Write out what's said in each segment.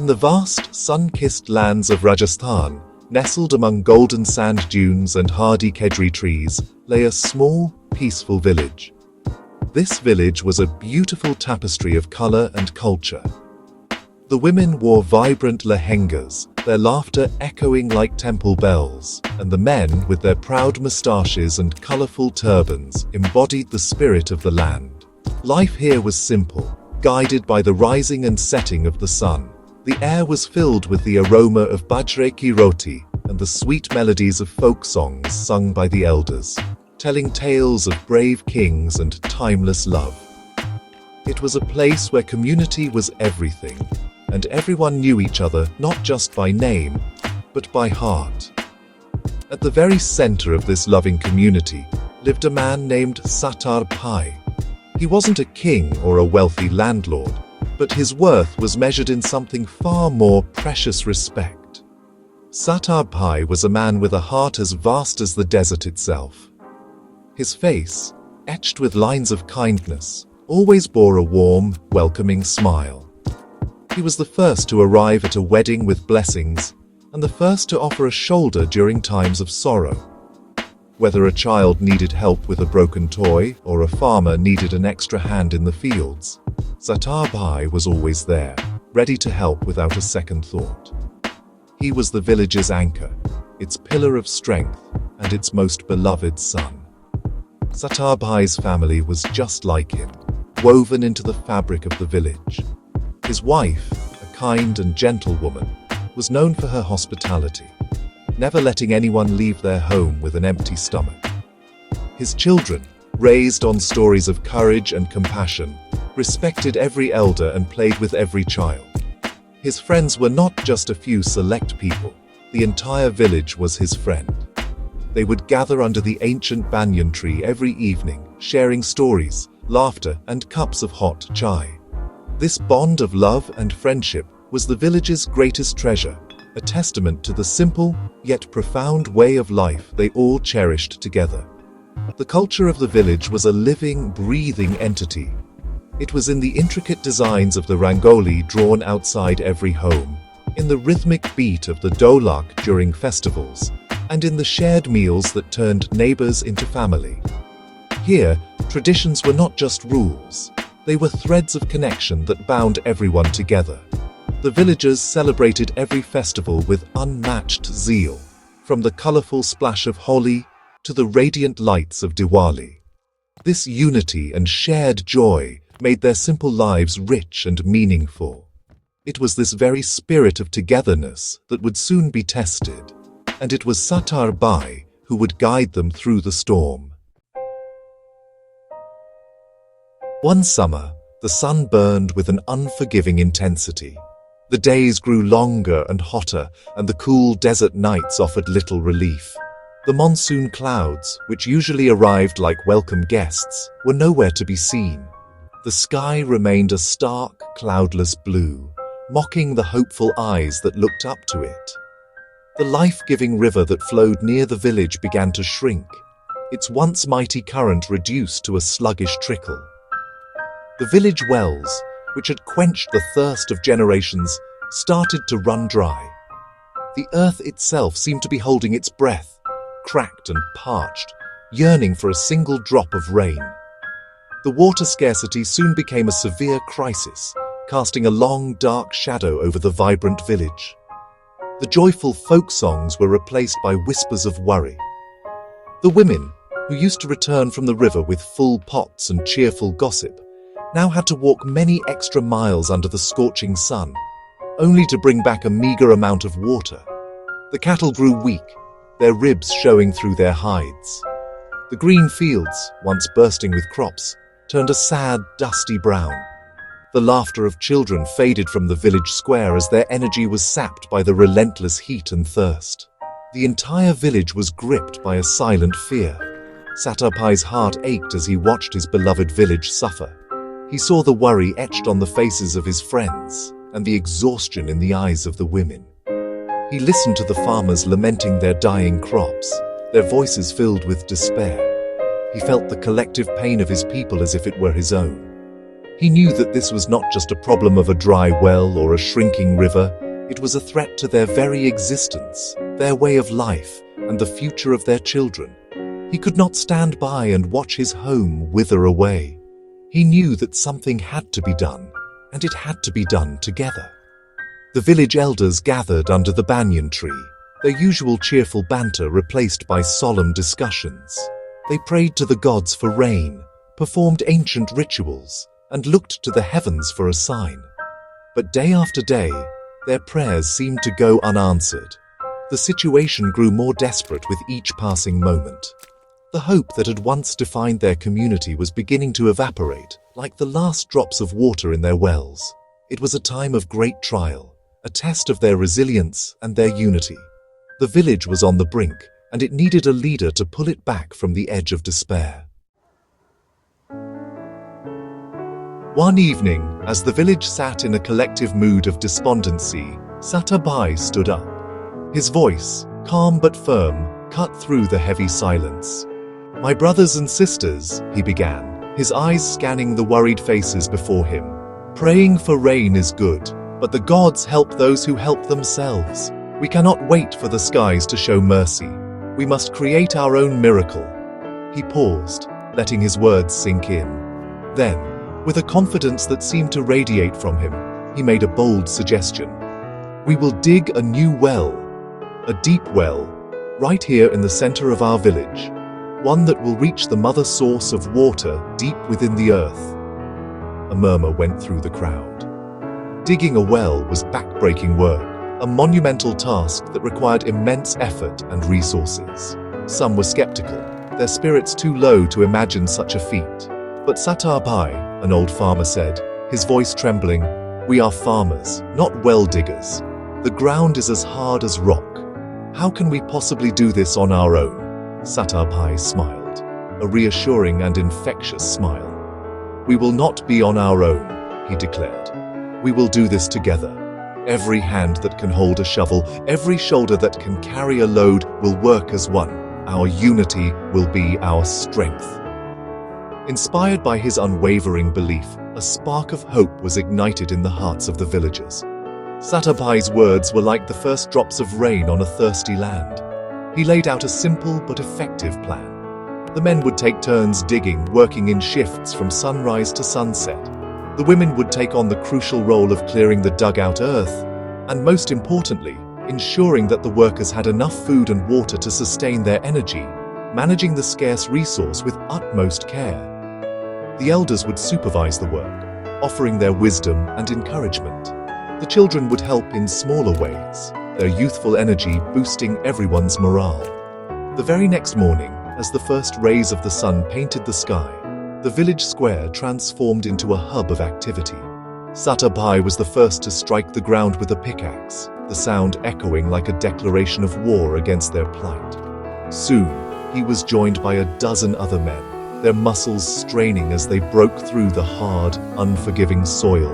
In the vast, sun-kissed lands of Rajasthan, nestled among golden sand dunes and hardy kedri trees, lay a small, peaceful village. This village was a beautiful tapestry of color and culture. The women wore vibrant lehengas, their laughter echoing like temple bells, and the men, with their proud moustaches and colorful turbans, embodied the spirit of the land. Life here was simple, guided by the rising and setting of the sun. The air was filled with the aroma of bajre ki roti and the sweet melodies of folk songs sung by the elders, telling tales of brave kings and timeless love. It was a place where community was everything, and everyone knew each other not just by name, but by heart. At the very center of this loving community lived a man named Sattar Bhai. He wasn't a king or a wealthy landlord, but his worth was measured in something far more precious: respect. Sattar Bhai was a man with a heart as vast as the desert itself. His face, etched with lines of kindness, always bore a warm, welcoming smile. He was the first to arrive at a wedding with blessings, and the first to offer a shoulder during times of sorrow. Whether a child needed help with a broken toy or a farmer needed an extra hand in the fields, Sattar Bhai was always there, ready to help without a second thought. He was the village's anchor, its pillar of strength, and its most beloved son. Sattar Bhai's family was just like him, woven into the fabric of the village. His wife, a kind and gentle woman, was known for her hospitality, never letting anyone leave their home with an empty stomach. His children, raised on stories of courage and compassion, respected every elder and played with every child. His friends were not just a few select people. The entire village was his friend. They would gather under the ancient banyan tree every evening, sharing stories, laughter, and cups of hot chai. This bond of love and friendship was the village's greatest treasure, a testament to the simple, yet profound way of life they all cherished together. The culture of the village was a living, breathing entity. It was in the intricate designs of the rangoli drawn outside every home, in the rhythmic beat of the dholak during festivals, and in the shared meals that turned neighbors into family. Here, traditions were not just rules. They were threads of connection that bound everyone together. The villagers celebrated every festival with unmatched zeal, from the colorful splash of Holi to the radiant lights of Diwali. This unity and shared joy made their simple lives rich and meaningful. It was this very spirit of togetherness that would soon be tested, and it was Sattar Bhai who would guide them through the storm. One summer, the sun burned with an unforgiving intensity. The days grew longer and hotter, and the cool desert nights offered little relief. The monsoon clouds, which usually arrived like welcome guests, were nowhere to be seen. The sky remained a stark, cloudless blue, mocking the hopeful eyes that looked up to it. The life-giving river that flowed near the village began to shrink, its once mighty current reduced to a sluggish trickle. The village wells, which had quenched the thirst of generations, started to run dry. The earth itself seemed to be holding its breath, cracked and parched, yearning for a single drop of rain. The water scarcity soon became a severe crisis, casting a long, dark shadow over the vibrant village. The joyful folk songs were replaced by whispers of worry. The women, who used to return from the river with full pots and cheerful gossip, now had to walk many extra miles under the scorching sun, only to bring back a meager amount of water. The cattle grew weak, their ribs showing through their hides. The green fields, once bursting with crops, turned a sad, dusty brown. The laughter of children faded from the village square as their energy was sapped by the relentless heat and thirst. The entire village was gripped by a silent fear. Sattar Bhai's heart ached as he watched his beloved village suffer. He saw the worry etched on the faces of his friends and the exhaustion in the eyes of the women. He listened to the farmers lamenting their dying crops, their voices filled with despair. He felt the collective pain of his people as if it were his own. He knew that this was not just a problem of a dry well or a shrinking river, it was a threat to their very existence, their way of life, and the future of their children. He could not stand by and watch his home wither away. He knew that something had to be done, and it had to be done together. The village elders gathered under the banyan tree, their usual cheerful banter replaced by solemn discussions. They prayed to the gods for rain, performed ancient rituals, and looked to the heavens for a sign. But day after day, their prayers seemed to go unanswered. The situation grew more desperate with each passing moment. The hope that had once defined their community was beginning to evaporate, like the last drops of water in their wells. It was a time of great trial, a test of their resilience and their unity. The village was on the brink, and it needed a leader to pull it back from the edge of despair. One evening, as the village sat in a collective mood of despondency, Sattar Bhai stood up. His voice, calm but firm, cut through the heavy silence. "My brothers and sisters," he began, his eyes scanning the worried faces before him. "Praying for rain is good, but the gods help those who help themselves. We cannot wait for the skies to show mercy. We must create our own miracle." He paused, letting his words sink in. Then, with a confidence that seemed to radiate from him, he made a bold suggestion. "We will dig a new well, a deep well, right here in the center of our village, one that will reach the mother source of water deep within the earth." A murmur went through the crowd. Digging a well was backbreaking work, a monumental task that required immense effort and resources. Some were skeptical, their spirits too low to imagine such a feat. But Sattar Bhai, an old farmer, said, his voice trembling, "We are farmers, not well diggers. The ground is as hard as rock. How can we possibly do this on our own?" Sattar Bhai smiled, a reassuring and infectious smile. "We will not be on our own," he declared. "We will do this together. Every hand that can hold a shovel, every shoulder that can carry a load will work as one. Our unity will be our strength." Inspired by his unwavering belief, a spark of hope was ignited in the hearts of the villagers. Sattar Bhai's words were like the first drops of rain on a thirsty land. He laid out a simple but effective plan. The men would take turns digging, working in shifts from sunrise to sunset. The women would take on the crucial role of clearing the dugout earth, and most importantly, ensuring that the workers had enough food and water to sustain their energy, managing the scarce resource with utmost care. The elders would supervise the work, offering their wisdom and encouragement. The children would help in smaller ways, their youthful energy boosting everyone's morale. The very next morning, as the first rays of the sun painted the sky, the village square transformed into a hub of activity. Sattar Bhai was the first to strike the ground with a pickaxe, the sound echoing like a declaration of war against their plight. Soon, he was joined by a dozen other men, their muscles straining as they broke through the hard, unforgiving soil.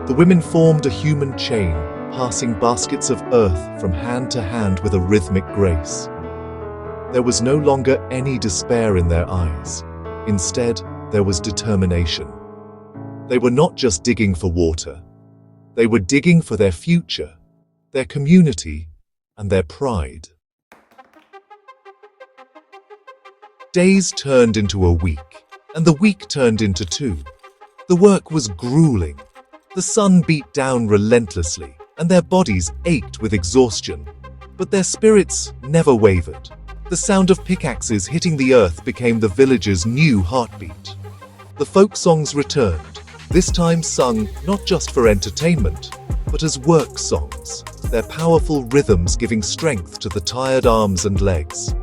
The women formed a human chain, passing baskets of earth from hand to hand with a rhythmic grace. There was no longer any despair in their eyes. Instead, there was determination. They were not just digging for water. They were digging for their future, their community, and their pride. Days turned into a week, and the week turned into two. The work was grueling. The sun beat down relentlessly, and their bodies ached with exhaustion. But their spirits never wavered. The sound of pickaxes hitting the earth became the village's new heartbeat. The folk songs returned, this time sung not just for entertainment, but as work songs, their powerful rhythms giving strength to the tired arms and legs.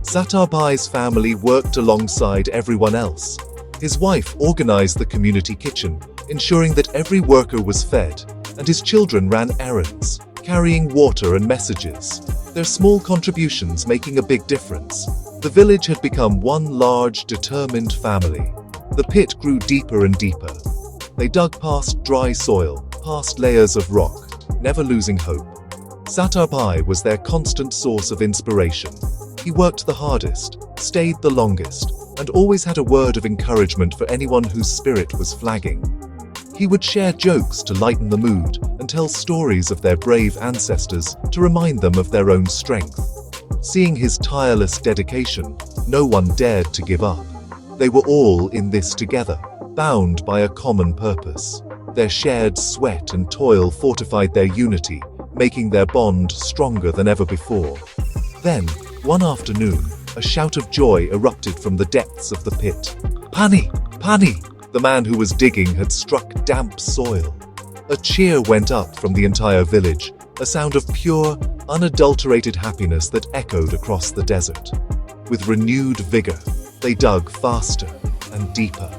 Sattar Bhai's family worked alongside everyone else. His wife organized the community kitchen, ensuring that every worker was fed, and his children ran errands, carrying water and messages, their small contributions making a big difference. The village had become one large, determined family. The pit grew deeper and deeper. They dug past dry soil, past layers of rock, never losing hope. Sattar Bhai was their constant source of inspiration. He worked the hardest, stayed the longest, and always had a word of encouragement for anyone whose spirit was flagging. He would share jokes to lighten the mood and tell stories of their brave ancestors to remind them of their own strength. Seeing his tireless dedication, no one dared to give up. They were all in this together, bound by a common purpose. Their shared sweat and toil fortified their unity, making their bond stronger than ever before. Then, one afternoon, a shout of joy erupted from the depths of the pit. "Pani! Pani!" The man who was digging had struck damp soil. A cheer went up from the entire village, a sound of pure, unadulterated happiness that echoed across the desert. With renewed vigor, they dug faster and deeper.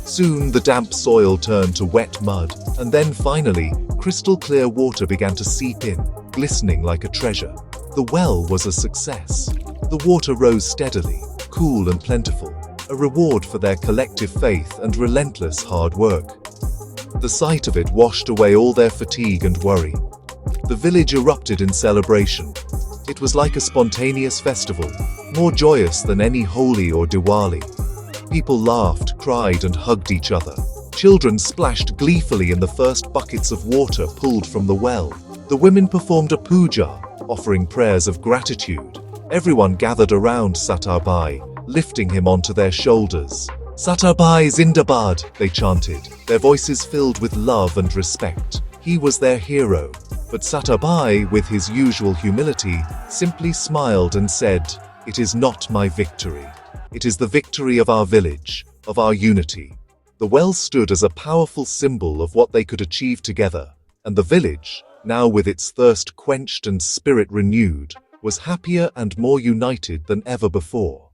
Soon the damp soil turned to wet mud, and then finally, crystal clear water began to seep in, glistening like a treasure. The well was a success. The water rose steadily, cool and plentiful, a reward for their collective faith and relentless hard work. The sight of it washed away all their fatigue and worry. The village erupted in celebration. It was like a spontaneous festival, more joyous than any Holi or Diwali. People laughed, cried, and hugged each other. Children splashed gleefully in the first buckets of water pulled from the well. The women performed a puja, offering prayers of gratitude. Everyone gathered around Sattar Bhai, lifting him onto their shoulders. "Sattar Bhai Zindabad," they chanted, their voices filled with love and respect. He was their hero, but Sattar Bhai, with his usual humility, simply smiled and said, "It is not my victory. It is the victory of our village, of our unity." The well stood as a powerful symbol of what they could achieve together, and the village, now with its thirst quenched and spirit renewed, was happier and more united than ever before.